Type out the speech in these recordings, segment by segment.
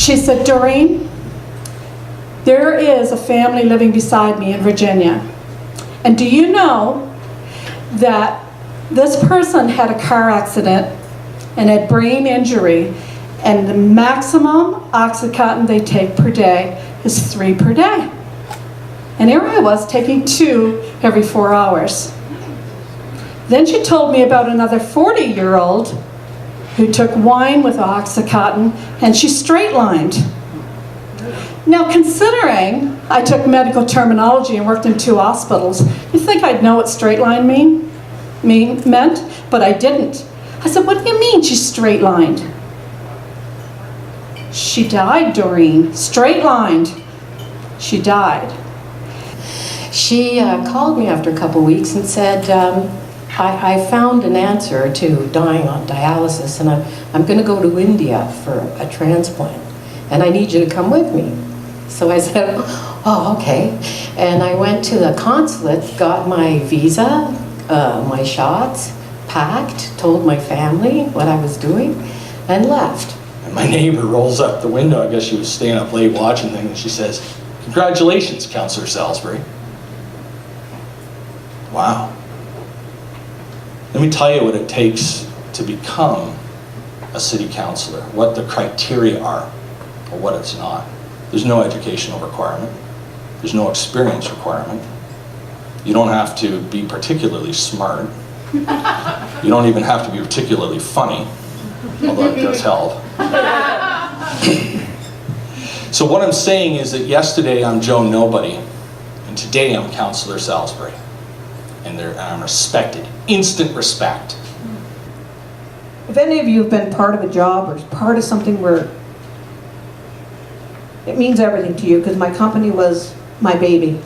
She said, Doreen, there is a family living beside me in Virginia. And do you know that this person had a car accident and had brain injury, and the maximum Oxycontin they take per day is 3 per day. And here I was taking 2 every 4 hours. Then she told me about another 40-year-old who took wine with Oxycontin, and she straight-lined. Now, considering I took medical terminology and worked in 2 hospitals, you think I'd know what straight-line meant? But I didn't. I said, what do you mean she's straight-lined? She died, Doreen. Straight-lined. She died. She called me after a couple weeks and said, I found an answer to dying on dialysis, and I'm going to go to India for a transplant, and I need you to come with me. So I said, oh, okay. And I went to the consulate, got my visa, my shots, packed, told my family what I was doing, and left. And my neighbor rolls up the window, I guess she was staying up late watching things, and she says, congratulations, Councillor Salisbury. Wow. Let me tell you what it takes to become a city councillor, what the criteria are, or what it's not. There's no educational requirement. There's no experience requirement. You don't have to be particularly smart. You don't even have to be particularly funny, although it does help. So what I'm saying is that yesterday I'm Joe Nobody, and today I'm Councillor Salisbury. And I'm respected, instant respect. If any of you have been part of a job or part of something where it means everything to you, because my company was my baby.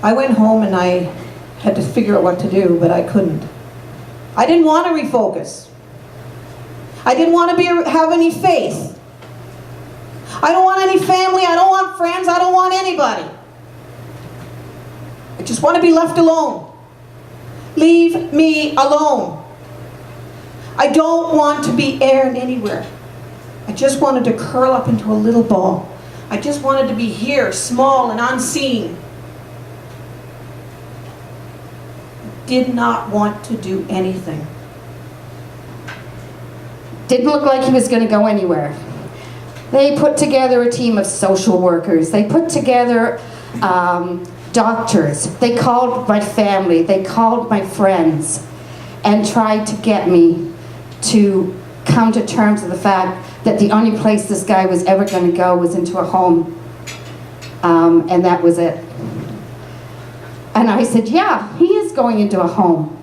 I went home and I had to figure out what to do, but I couldn't. I didn't want to refocus. I didn't want to have any faith. I don't want any family, I don't want friends, I don't want anybody. I just want to be left alone. Leave me alone. I don't want to be aired anywhere. I just wanted to curl up into a little ball. I just wanted to be here, small and unseen. Did not want to do anything. Didn't look like he was going to go anywhere. They put together a team of social workers. They put together doctors. They called my family. They called my friends and tried to get me to come to terms with the fact that the only place this guy was ever going to go was into a home. And that was it. And I said, yeah, he is going into a home.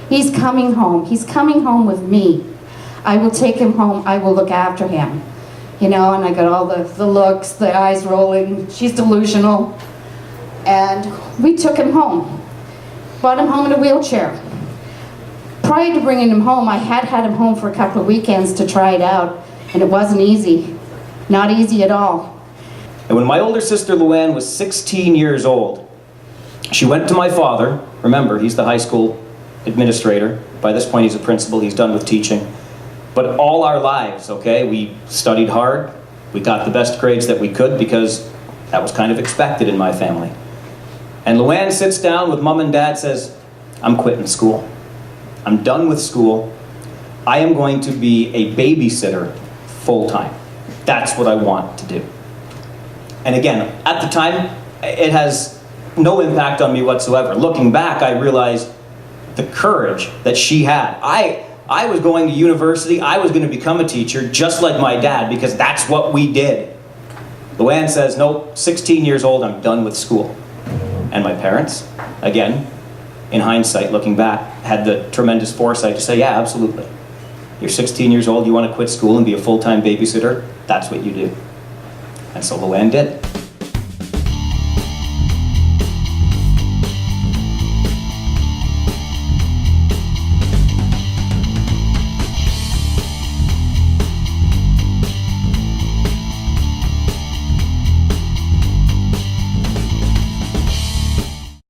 He's coming home. He's coming home with me. I will take him home. I will look after him. You know, and I got all the looks, the eyes rolling. She's delusional. And we took him home. Brought him home in a wheelchair. Prior to bringing him home, I had him home for a couple of weekends to try it out. And it wasn't easy. Not easy at all. And when my older sister Luann was 16 years old, she went to my father. Remember, he's the high school administrator. By this point, he's a principal. He's done with teaching. But all our lives, okay, we studied hard. We got the best grades that we could because that was kind of expected in my family. And Luann sits down with mom and dad, says, I'm quitting school. I'm done with school. I am going to be a babysitter full-time. That's what I want to do. And again, at the time, it has no impact on me whatsoever. Looking back, I realized the courage that she had. I was going to university. I was going to become a teacher just like my dad because that's what we did. Luann says, nope, 16 years old, I'm done with school. And my parents, again, in hindsight, looking back, had the tremendous foresight to say, yeah, absolutely. You're 16 years old, you want to quit school and be a full-time babysitter, that's what you do. And so Luann did.